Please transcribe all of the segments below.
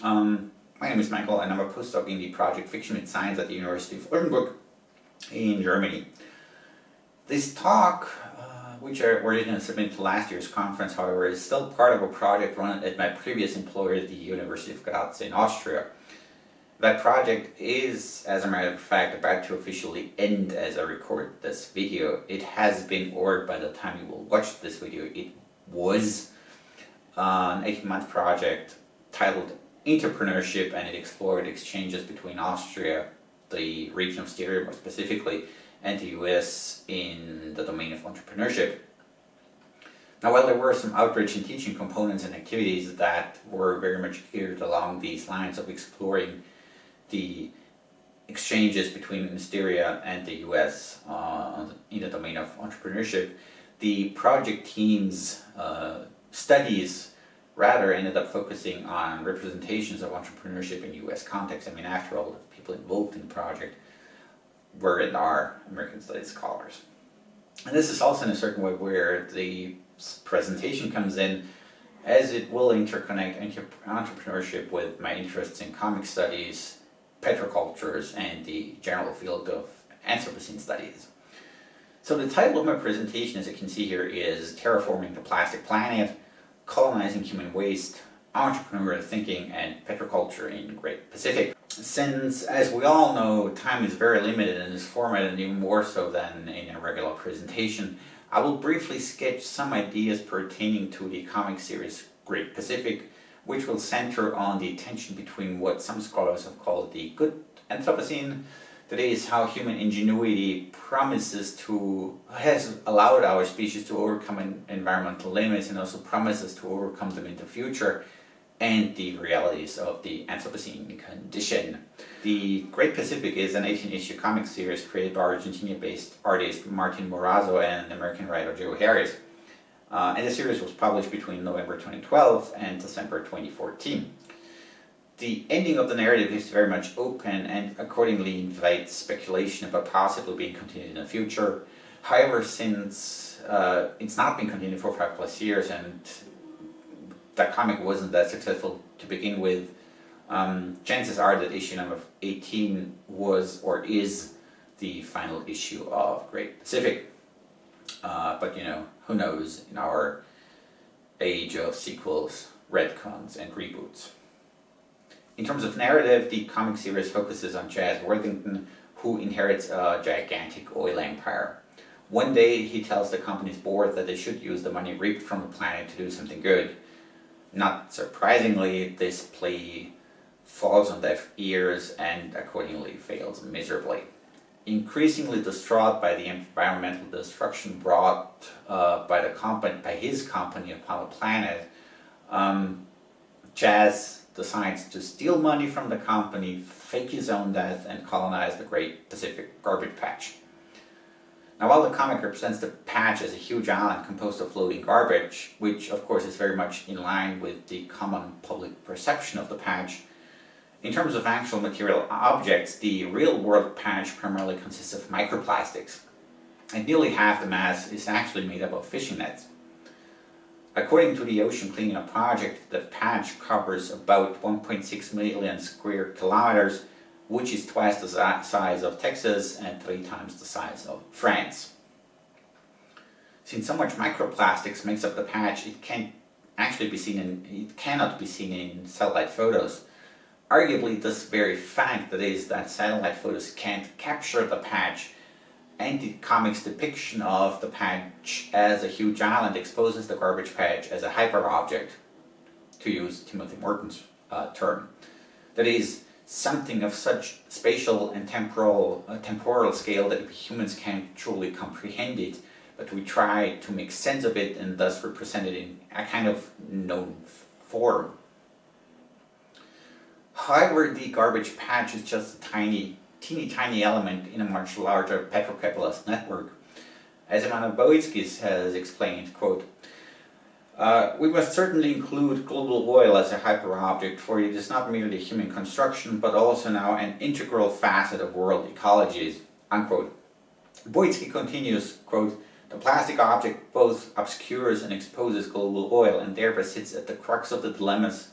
My name is Michael and I'm a postdoc in the project Fiction with Science at the University of Oldenburg in Germany. This talk, which I originally submitted to last year's conference, however, is still part of a project run at my previous employer, the University of Graz in Austria. That project is, as a matter of fact, about to officially end as I record this video. It has been, or by the time you will watch this video, it was an 18-month project titled Entrepreneurship, and it explored exchanges between Austria, the region of Styria more specifically, and the US in the domain of entrepreneurship. Now, while there were some outreach and teaching components and activities that were very much geared along these lines of exploring the exchanges between Styria and the US in the domain of entrepreneurship, the project team's studies rather ended up focusing on representations of entrepreneurship in US context. I mean, after all, the people involved in the project were and are American studies scholars. And this is also in a certain way where the presentation comes in, as it will interconnect entrepreneurship with my interests in comic studies, petrocultures, and the general field of Anthropocene studies. So the title of my presentation, as you can see here, is Terraforming the Plastic Planet, Colonizing Human Waste, Entrepreneurial Thinking, and Petroculture in Great Pacific. Since, as we all know, time is very limited in this format, and even more so than in a regular presentation, I will briefly sketch some ideas pertaining to the comic series Great Pacific, which will center on the tension between what some scholars have called the good Anthropocene, that is, how human ingenuity has allowed our species to overcome environmental limits and also promises to overcome them in the future, and the realities of the Anthropocene condition. The Great Pacific is an 18-issue comic series created by Argentina-based artist Martin Morazzo and American writer Joe Harris. And the series was published between November 2012 and December 2014. The ending of the narrative is very much open and accordingly invites speculation about possibly being continued in the future. However, since it's not been continued for 5+ years and that comic wasn't that successful to begin with, chances are that issue number 18 was or is the final issue of Great Pacific. But you know, who knows in our age of sequels, retcons, and reboots. In terms of narrative, the comic series focuses on Chas Worthington, who inherits a gigantic oil empire. One day, he tells the company's board that they should use the money reaped from the planet to do something good. Not surprisingly, this plea falls on deaf ears and accordingly fails miserably. Increasingly distraught by the environmental destruction brought by his company upon the planet, Chas decides to steal money from the company, fake his own death, and colonize the Great Pacific Garbage Patch. Now, while the comic represents the patch as a huge island composed of floating garbage, which of course is very much in line with the common public perception of the patch, in terms of actual material objects, the real-world patch primarily consists of microplastics, and nearly half the mass is actually made up of fishing nets. According to the Ocean Cleanup Project, the patch covers about 1.6 million square kilometers, which is twice the size of Texas and 3 times the size of France. Since so much microplastics makes up the patch, it cannot be seen in satellite photos. Arguably, this very fact, that is, that satellite photos can't capture the patch, and the comic's depiction of the patch as a huge island exposes the garbage patch as a hyper-object, to use Timothy Morton's term. That is, something of such spatial and temporal scale that humans can't truly comprehend it, but we try to make sense of it and thus represent it in a kind of known form. However, the garbage patch is just a teeny tiny element in a much larger petrocapitalist network. As Ivana Boitsky has explained, quote, we must certainly include global oil as a hyperobject, for it is not merely a human construction, but also now an integral facet of world ecologies, unquote. Boitsky continues, quote, the plastic object both obscures and exposes global oil and thereby sits at the crux of the dilemmas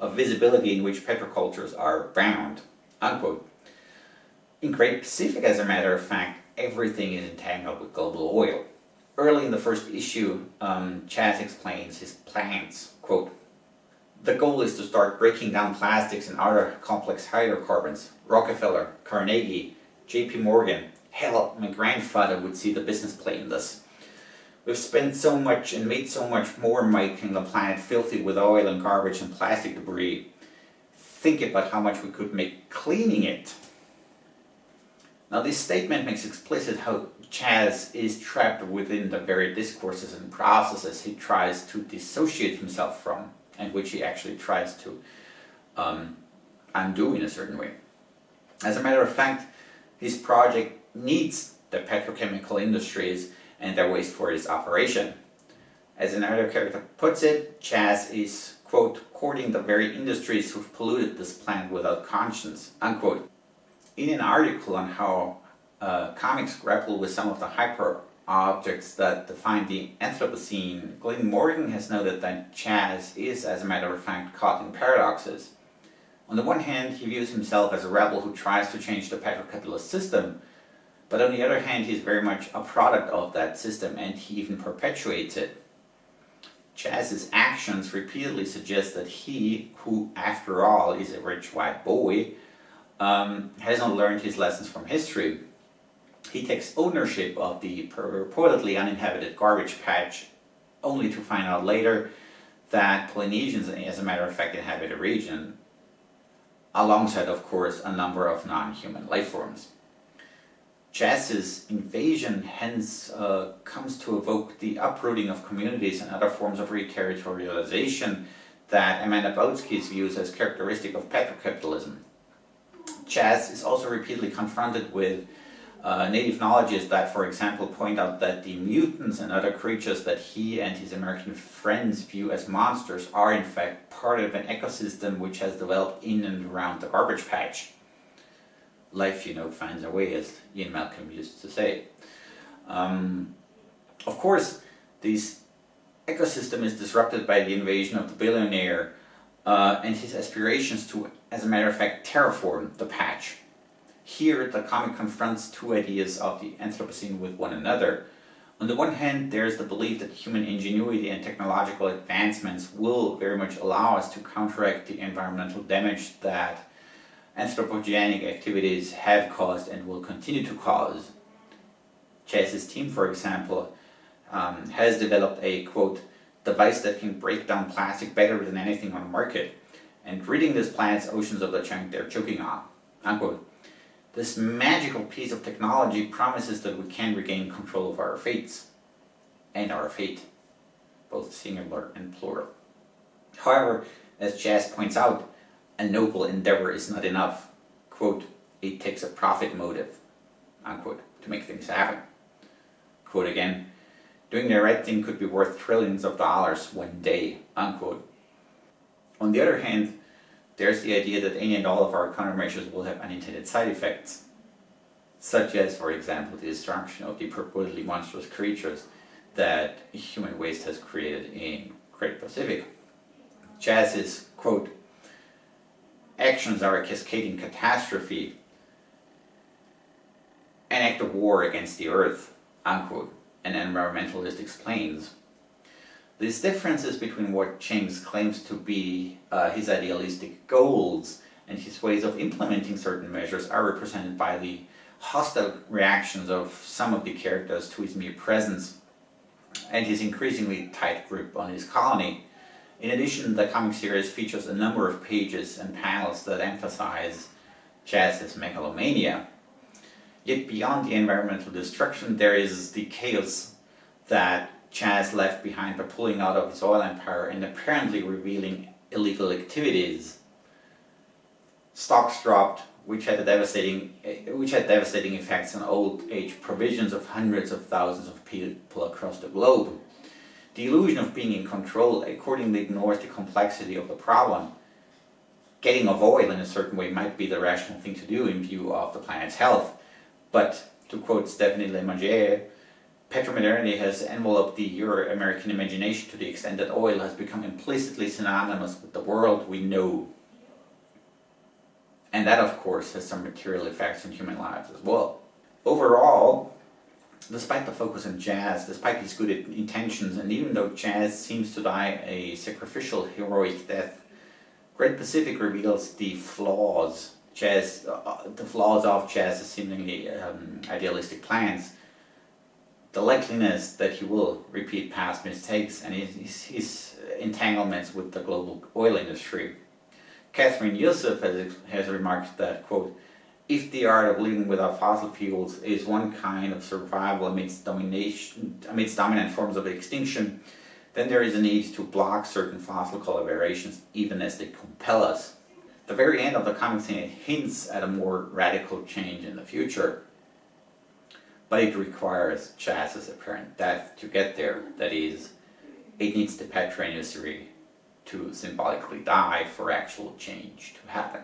of visibility in which petrocultures are bound, unquote. In Great Pacific, as a matter of fact, everything is entangled with global oil. Early in the first issue, Chas explains his plans, quote, "The goal is to start breaking down plastics and other complex hydrocarbons. Rockefeller, Carnegie, JP Morgan, hell, my grandfather would see the business play in this. We've spent so much and made so much more making the planet filthy with oil and garbage and plastic debris. Think about how much we could make cleaning it." Now this statement makes explicit how Chas is trapped within the very discourses and processes he tries to dissociate himself from, and which he actually tries to undo in a certain way. As a matter of fact, his project needs the petrochemical industries and their waste for its operation. As another character puts it, Chas is, quote, "courting the very industries who've polluted this planet without conscience," unquote. In an article on how comics grapple with some of the hyper objects that define the Anthropocene, Glenn Morgan has noted that Chas is, as a matter of fact, caught in paradoxes. On the one hand, he views himself as a rebel who tries to change the petrocapitalist system, but on the other hand, he's very much a product of that system and he even perpetuates it. Chas's actions repeatedly suggest that he, who after all is a rich white boy, has not learned his lessons from history. He takes ownership of the purportedly uninhabited garbage patch, only to find out later that Polynesians, as a matter of fact, inhabit a region, alongside, of course, a number of non-human life forms. Chas's invasion hence comes to evoke the uprooting of communities and other forms of reterritorialization that Amanda Bautsky's views as characteristic of petrocapitalism. Chas is also repeatedly confronted with native knowledges that, for example, point out that the mutants and other creatures that he and his American friends view as monsters are in fact part of an ecosystem which has developed in and around the garbage patch. Life, finds a way, as Ian Malcolm used to say. Of course, this ecosystem is disrupted by the invasion of the billionaire and his aspirations to, as a matter of fact, terraform the patch. Here, the comic confronts two ideas of the Anthropocene with one another. On the one hand, there's the belief that human ingenuity and technological advancements will very much allow us to counteract the environmental damage that anthropogenic activities have caused and will continue to cause. Chas's team, for example, has developed a, quote, "device that can break down plastic better than anything on the market, and ridding this planet's oceans of the junk they're choking on," unquote. This magical piece of technology promises that we can regain control of our fates, and our fate, both singular and plural. However, as Chas points out, a noble endeavor is not enough. Quote, "It takes a profit motive," unquote, to make things happen. Quote again, "Doing the right thing could be worth trillions of dollars one day," unquote. On the other hand, there's the idea that any and all of our countermeasures will have unintended side effects, such as, for example, the destruction of the purportedly monstrous creatures that human waste has created in Great Pacific. Chas's, quote, "actions are a cascading catastrophe, an act of war against the earth," unquote, an environmentalist explains. These differences between what James claims to be his idealistic goals and his ways of implementing certain measures are represented by the hostile reactions of some of the characters to his mere presence and his increasingly tight grip on his colony. In addition, the comic series features a number of pages and panels that emphasize Chas's megalomania. Yet beyond the environmental destruction, there is the chaos that Chas left behind by pulling out of his oil empire and apparently revealing illegal activities. Stocks dropped, which had devastating effects on old age provisions of hundreds of thousands of people across the globe. The illusion of being in control accordingly ignores the complexity of the problem. Getting of oil in a certain way might be the rational thing to do in view of the planet's health, but to quote Stephanie Lemagere, Petromodernity has enveloped the Euro-American imagination to the extent that oil has become implicitly synonymous with the world we know. And that, of course, has some material effects on human lives as well. Overall, despite the focus on jazz, despite his good intentions, and even though jazz seems to die a sacrificial, heroic death, Great Pacific reveals the flaws of jazz's seemingly idealistic plans, the likeliness that he will repeat past mistakes, and his entanglements with the global oil industry. Catherine Youssef has remarked that, quote, if the art of living without fossil fuels is one kind of survival amidst dominant forms of extinction, then there is a need to block certain fossil collaborations even as they compel us. The very end of the comic scene hints at a more radical change in the future, but it requires Chas's apparent death to get there. That is, it needs the petro industry to symbolically die for actual change to happen.